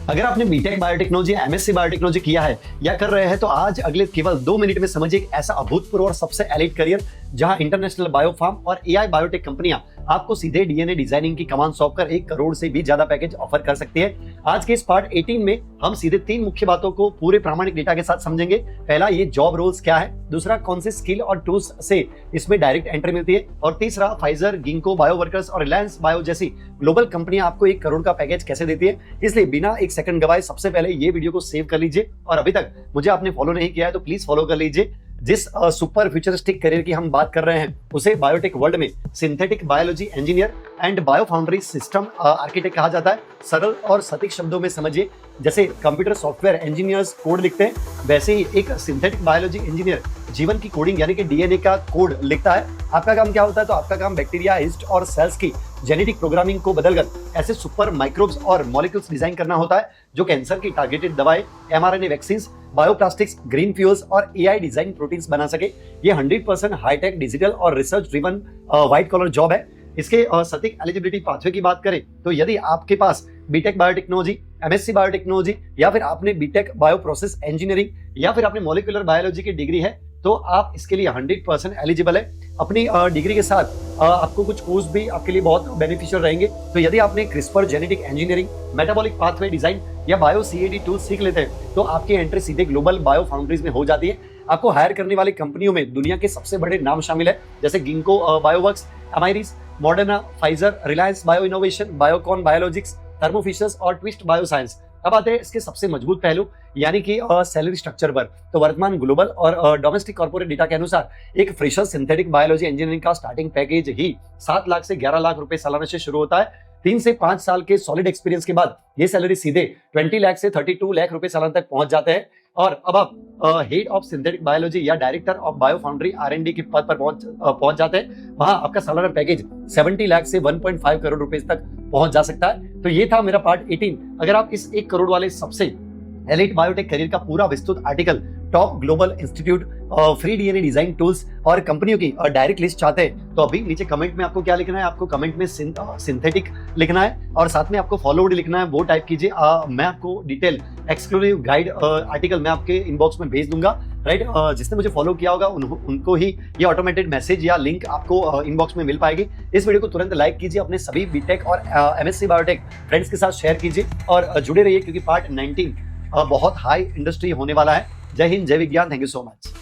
अगर आपने BTech biotechnology, MSc biotechnology किया है या कर रहे हैं तो आज अगले केवल 2 मिनट में समझिए एक ऐसा अभूतपूर्व और सबसे एलिट करियर जहां इंटरनेशनल बायोफार्म और एआई बायोटेक कंपनियां आपको सीधे डीएनए डिजाइनिंग की कमान सौंपकर 1 करोड़ से भी ज्यादा पैकेज ऑफर कर सकती है। आज के इस पार्ट 18 में हम सीधे 3 मुख्य बातों को पूरे प्रामाणिक डेटा के साथ समझेंगे। पहला, ये जॉब रोल्स क्या है, दूसरा, कौन से स्किल और टूल्स से इसमें डायरेक्ट एंट्री मिलती है, और तीसरा, फाइजर, गिंको बायोवर्कर्स और रिलायंस बायो जैसी ग्लोबल कंपनियां आपको 1 करोड़ का पैकेज कैसे देती है। इसलिए बिना एक सेकंड गवाए सबसे पहले ये वीडियो को सेव कर लीजिए, और अभी तक मुझे आपने फॉलो नहीं किया है तो प्लीज फॉलो कर लीजिए। जिस सुपर फ्यूचरिस्टिक करियर की हम बात कर रहे हैं उसे बायोटेक वर्ल्ड में synthetic biology engineer and biofoundry system architect कहा जाता है। सरल और सटीक शब्दों में समझिए, जैसे कंप्यूटर सॉफ्टवेयर इंजीनियर्स कोड लिखते हैं, वैसे ही एक सिंथेटिक बायोलॉजी इंजीनियर जीवन की कोडिंग यानी कि डीएनए का कोड लिखता है। आपका काम क्या होता है? तो आपका काम बैक्टीरिया, यीस्ट और सेल्स की जेनेटिक प्रोग्रामिंग को बदलकर ऐसे सुपर माइक्रोब्स और मॉलिक्यूल्स डिजाइन करना होता है जो कैंसर की टारगेटेड दवाएं, mRNA vaccine, bioplastics, green fuels और एआई डिजाइन प्रोटीन्स बना सके। ये 100% हाईटेक, डिजिटल और research driven white collar job है। इसके सटीक एलिजिबिलिटी पाथवे की बात करें तो यदि आपके पास बीटेक बायोटेक्नोलॉजी, एमएससी बायोटेक्नोलॉजी या फिर आपने बीटेक बायो प्रोसेस इंजीनियरिंग या फिर आपने मॉलिक्यूलर बायोलॉजी की डिग्री है तो आप इसके लिए 100% एलिजिबल है। अपनी डिग्री के साथ आपको कुछ कोर्स भी आपके लिए बहुत बेनिफिशियल रहेंगे। तो यदि आपने CRISPR genetic engineering, metabolic pathway design या बायो सीएडी टूल सीख लेते हैं तो आपकी एंट्री सीधे ग्लोबल बायो फाउंड्रीज में हो जाती है। आपको हायर करने वाली कंपनियों में दुनिया के सबसे बड़े नाम शामिल है, जैसे Ginkgo Bioworks, Amyris, Moderna, Pfizer, Reliance bio innovation, Biocon biologics, Thermo Fishers और ट्विस्ट बायोसाइंस। अब आते हैं इसके सबसे मजबूत पहलू यानी कि सैलरी स्ट्रक्चर पर। तो वर्तमान ग्लोबल और डोमेस्टिक कॉर्पोरेट डेटा के अनुसार एक फ्रेशर सिंथेटिक बायोलॉजी इंजीनियरिंग का स्टार्टिंग पैकेज ही 7 लाख से 11 लाख रुपए सालाना से शुरू होता है। 3 से 5 साल के सॉलिड एक्सपीरियंस के बाद ये सैलरी सीधे 20 लाख से 32 लाख रुपए सालाना तक पहुंच जाते हैं। और अब आप हेड ऑफ सिंथेटिक बायोलॉजी या डायरेक्टर ऑफ बायो फाउंड्री आर&डी के पद पर पहुंच जाते हैं। वहां आपका सालाना पैकेज 70 लाख से 1.5 करोड़ रुपए तक पहुंच जा सकता है। तो ये था मेरा पार्ट 18। अगर आप इस 1 करोड़ वाले सबसे एलिट बायोटेक करियर का पूरा विस्तृत article, top global institute, free DNA design tools और कंपनियों की डायरेक्ट लिस्ट चाहते हैं तो अभी नीचे कमेंट में आपको क्या लिखना है? आपको कमेंट में सिंथेटिक लिखना है और साथ में आपको फॉलोवर्ड लिखना है। वो टाइप कीजिए। मैं आपको डिटेल एक्सक्लूसिव गाइड आर्टिकल मैं आपके इनबॉक्स में भेज दूंगा। राइट, जिसने मुझे फॉलो किया होगा उनको ही ये ऑटोमेटेड मैसेज या लिंक आपको इनबॉक्स में मिल पाएगी। इस वीडियो को तुरंत लाइक कीजिए, अपने सभी बीटेक और एमएससी बायोटेक फ्रेंड्स के साथ शेयर कीजिए और जुड़े रहिए क्योंकि पार्ट 19 बहुत हाई इंडस्ट्री होने वाला है। जय हिंद, जय विज्ञान। Thank you so much.